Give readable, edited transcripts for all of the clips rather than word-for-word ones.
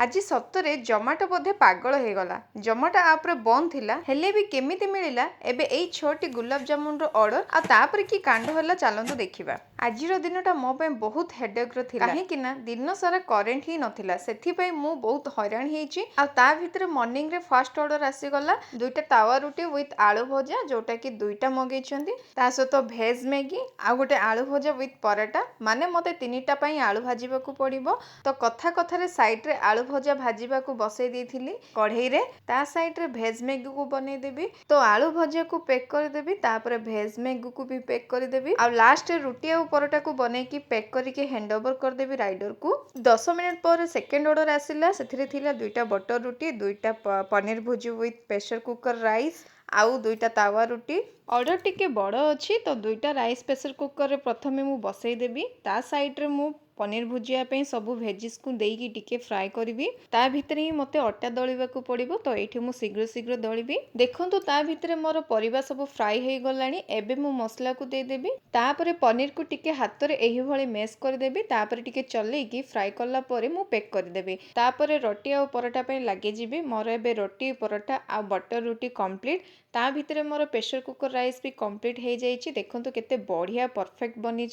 आज सतरे जोमाटो बोधे पागल हो गला। जोमाटो आप बंद थिला हेले भी केमिति मिलिला एबे एई 6टी गुलाब जामुन रो ऑर्डर आ तापर की कांड होला चलंतु देखिबा। आजिर दिनटा मो पे बहुत हेडेक रो थिला काहे कि ना दिन सारा करेंट ही नथिला सेथि पई मु बहुत हैरान हेची। आ ता भितर मॉर्निंग रे फर्स्ट ऑर्डर आसी गला दुईटा तावा रोटी विथ आलू भजा जोटा कि दुईटा मगै छंती ता सहित भेज मैगी आ गोटे आलू भजा विथ पराठा माने मते तीनिटा पई आलू भाजीबा को पड़िबो। तो कथा कथा रे साइड रे आलू भजा भाजीबा को बसई देथिली कढ़ई रे ता साइड रे भेज मैगी को बनै देबी। तो आलू भजा को पैक कर देबी तापर भेज मैगी को भी पैक कर देबी आ लास्ट रे रोटी आ परोटा को बनै की पैक करके हैंड ओवर कर देबी राइडर को। 10 मिनिट पर सेकंड ऑर्डर आसिला सेथिरे थिला दुईटा बटर रोटी दुईटा पनीर भुजी विथ प्रेशर कुकर राइस आउ दुईटा तावा रोटी। ऑर्डर टिके बड़ अच्छी तो दुईटा राइस प्रेशर कुकर रे प्रथमे मु बसई देबी ता साइड रे मु पनीर भुजिया पे सबू भेजिस को देकी टिके फ्राए करी ता भितर ही मते अटा दलिबा को पड़िबो। तो एठी मु शीघ्र शीघ्र दलिबी देखंतु ता भितर मोर परिबा सब फ्राई हे गलानी। एबे मु मसला को दे देबी तापरे पनीर को टिके हाथ रे एही भली मैश कर देबी तापरे टिके चलेकी फ्राई करला परे मु पैक कर देबी तापरे रोटी आ परोटा पे लागे जिबी। मोर एबे रोटी परोटा आ बटर रोटी कंप्लीट ता भितर मोर प्रेशर कुकर राइस भी कंप्लीट हो जाइए। देखो केते बढ़िया परफेक्ट बनी।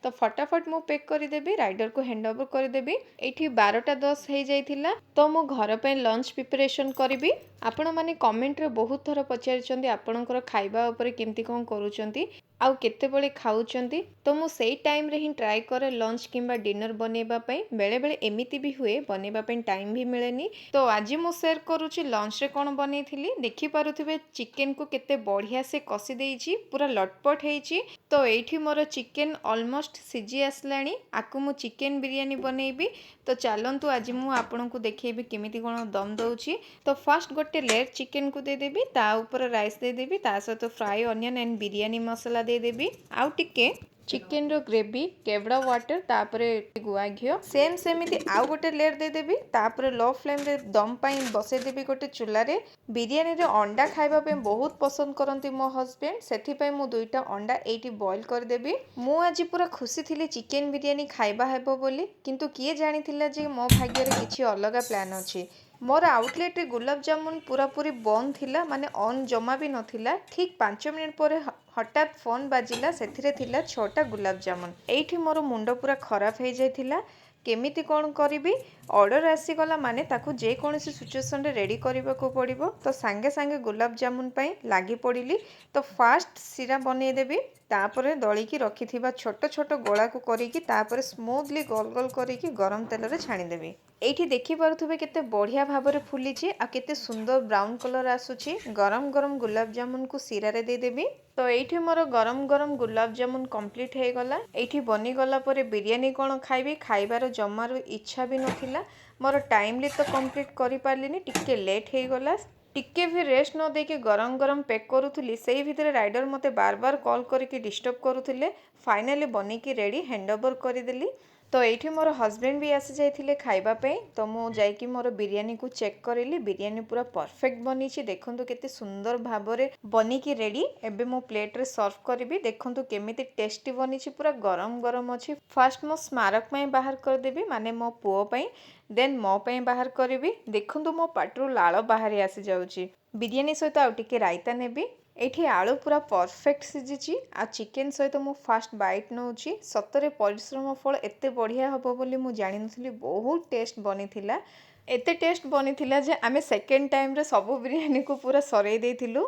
तो फटाफट मु पैक कर देबी राइडर को हैंड ओवर कर देबी। एठी 12:10 हो जाइथिला तो मु घर पे लंच प्रिपरेशन करी। आपण माने कमेंट रे बहुत थर पचारिचंदी आपणकर खाइबा ऊपर केमती कोन करूचंती आउ केते बळे खाउचंती। तो मु सेई टाइम रे ही ट्राई करे लंच किंबा डिनर बनेबा पई। बेले बेले एमिति भी हुए बनेबा पई टाइम भी मिलेनी। तो आज मु शेयर करूची लंच रे कोन बनेइथिली देखि पारुथिबे चिकन को केते बढ़िया से कसी देइची पूरा लटपट हेइची। तो एठी मोर चिकन ऑलमोस्ट सिजी आसलानी आकु मु चिकन बिरयानी बनेइबी। तो चलंतु आज मु आपनकु देखैबी केमिति कोन दम दउची। तो फर्स्ट गोटे लेयर चिकन को दे देबी ता ऊपर राइस दे देबी ता सहित फ्राई ऑनियन एंड बिरयानी मसाला दे देबी आउ टिके चिकन रो ग्रेवी केवड़ा वाटर तापरे गुआ घियो सेम सेमिति आउ गोटे लेयर दे देबी तापरे लो फ्लेम रे दम पाई बसे देबी गोटे चूल्हा रे। बिरयानी रे अंडा खाइबा पे बहुत पसंद करंती मो हस्बैंड सेथि पई मु दुईटा अंडा एठी बॉईल कर देबी। मु आज पूरा खुशी थिली चिकन बिरयानी खाइबा हेबो बोली किंतु किए जानिथिला जे मो भाग्य रे किछि अलगा प्लान अछि। मोर आउटलेट रे गुलाब जामुन पूरा पूरी बंद थिला माने ऑन जमा भी नथिला। ठीक 5 मिनिट पर हठात फोन बाजिला सेथिरे थिला 6टा गुलाब जामुन। एठी मोर मुंड पूरा खराब हो जाइथिला केमिति कोन करिबी। ऑर्डर आसी गला माने ताकू जे कोनसी सिचुएशन रे रेडी करबा को पड़िबो। तो सांगे सांगे गुलाब जामुन पई लागी पड़िली। तो फास्ट सिरा बनै देबी तापरे दळी की रखिथिबा छोट छोट गोला को करिकी तापरे स्मूथली गोल गोल करिकी गरम तेल रे छाणी देबी। एठी देखि पारुथबे केते बढ़िया भाबरे फुलीची आ केते सुंदर ब्राउन कलर आसुची। गरम गरम गुलाब जामुन को सिरा रे दे देबी। तो एठी मोर गरम गरम गुलाब जामुन कंप्लीट हे गला। एठी बनी गला परे बिरयानी कोन खाइबी खाइबार जमार इच्छा भी नथिला। मोर टाइमली तो कंप्लीट करि पारलिनी टिके लेट हे गला। टिके भी रेस्ट न देके गरम गरम पैक करूथली सेई भितरे राइडर मते बार बार कॉल करके डिस्टर्ब करूथिले। फाइनली बनी की रेडी हैंड ओवर कर देली। तो एठी मोर हस्बैंड भी आसी जाइथिले खाइबा पे। तो मु जाइकी मोर बिरयानी को चेक करेली बिरयानी पूरा परफेक्ट बनीची। देखंतु केते सुंदर भाबरे बनी की रेडी। एबे मो प्लेट रे सर्व करबी देखंतु केमिति टेस्टी बनीची पूरा गरम गरम अछि। फर्स्ट मो स्मारक में बाहर कर देबी माने मो पुओ पई देन मो पई बाहर करबी। देखंतु मो पाटरू लाळ बाहरी आसी जाउची। बिरयानी सहित आउ टिके रायता नेबी। एठी आलू पूरा परफेक्ट सिजिची आ चिकन सहित मु फास्ट बाइट नउची। सतरे परिश्रम फल एते बढ़िया हबो बोली मु जानि नथली। बहुत टेस्ट बनी थिला एते टेस्ट बनी थिला जे आमे सेकंड टाइम रे सबु बिरयानी को पूरा सरेई देथिलु।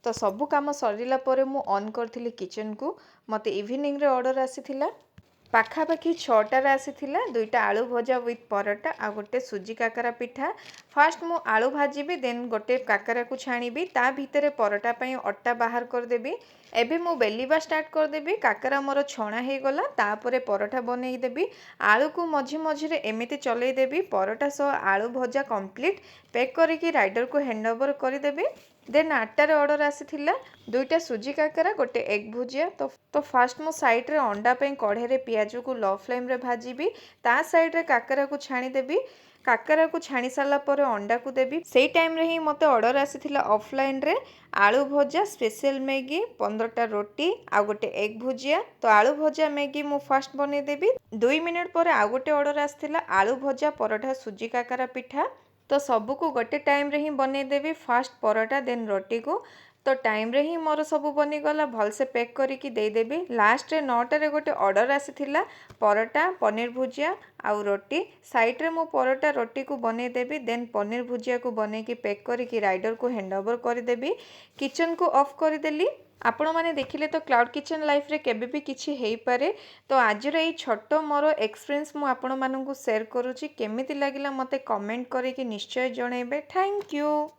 तो सबु काम सरिला परे मु ऑन करथिली किचन को। मते इवनिंग रे ऑर्डर आसीथिला पाखापाखि 6टार आसीथिला दुईटा आलू भजा विथ परोटा आ गोटे सुजी काकरा पिठा। फास्ट मु आलू भाजीबी देन गोटे काकरा को छाणीबी ता भितरे परोटा पई अट्टा बाहर कर देबी। एबे मु बेलिबा स्टार्ट कर देबी। काकरा मोर छणा हे गला तापरे परोटा बनेई देबी। आलू को मझी मझी रे एमिति चलेई देबी। परोटा सो आलू भजा कंप्लीट पैक करके राइडर को हैंड ओवर कर देबी। देन 8टार ऑर्डर आसीथिला दुईटा सुजी काकरा गोटे एग भुजिया। तो फास्ट मु साइड रे अंडा पे कढ़े रे पियाज को लो फ्लेम रे भाजीबी ता साइड रे काकरा को छाणी देबी। କାକରାକୁ ଛାଣି ସାରିଲା ପରେ ଅଣ୍ଡାକୁ ଦେବି। ସେଇ ଟାଇମ୍ରେ ହିଁ ମୋତେ ଅର୍ଡ଼ର ଆସିଥିଲା ଅଫଲାଇନ୍ରେ ଆଳୁ ଭଜା, ସ୍ପେଶାଲ ମ୍ୟାଗି, 15ଟା ରୁଟି ଆଉ ଗୋଟେ ଏଗ୍ ଭୁଜିଆ। ତ ଆଳୁ ଭଜା ମ୍ୟାଗି ମୁଁ ଫାଷ୍ଟ ବନେଇଦେବି। 2 ମିନିଟ୍ ପରେ ଆଉ ଗୋଟେ ଅର୍ଡ଼ର ଆସିଥିଲା ଆଳୁ ଭଜା, ପରଠା, ସୁଜି କାକରା ପିଠା। ତ ସବୁକୁ ଗୋଟେ ଟାଇମ୍ରେ ହିଁ ବନେଇଦେବି, ଫାଷ୍ଟ ପରଟା ଦେନ୍ ରୁଟିକୁ। ତ ଟାଇମ୍ରେ ହିଁ ମୋର ସବୁ ବନିଗଲା, ଭଲସେ ପ୍ୟାକ୍ କରିକି ଦେଇଦେବି। ଲାଷ୍ଟରେ 9ଟାରେ ଗୋଟେ ଅର୍ଡ଼ର ଆସିଥିଲା ପରଟା, ପନିର ଭୁଜିଆ ଆଉ ରୁଟି। ସାଇଡ଼୍ରେ ମୁଁ ପରଟା ରୁଟିକୁ ବନେଇଦେବି, ଦେନ୍ ପନିର ଭୁଜିଆକୁ ବନେଇକି ପ୍ୟାକ୍ କରିକି ରାଇଡ଼ରକୁ ହ୍ୟାଣ୍ଡ ଓଭର କରିଦେବି। କିଚେନକୁ ଅଫ୍ କରିଦେଲି। ଆପଣମାନେ ଦେଖିଲେ ତ କ୍ଲାଉଡ୍ କିଚେନ୍ ଲାଇଫ୍ରେ କେବେ ବି କିଛି ହେଇପାରେ। ତ ଆଜିର ଏଇ ଛୋଟ ମୋର ଏକ୍ସପିରିଏନ୍ସ ମୁଁ ଆପଣମାନଙ୍କୁ ସେୟାର କରୁଛି। କେମିତି ଲାଗିଲା ମୋତେ କମେଣ୍ଟ କରିକି ନିଶ୍ଚୟ ଜଣାଇବେ। Thank you.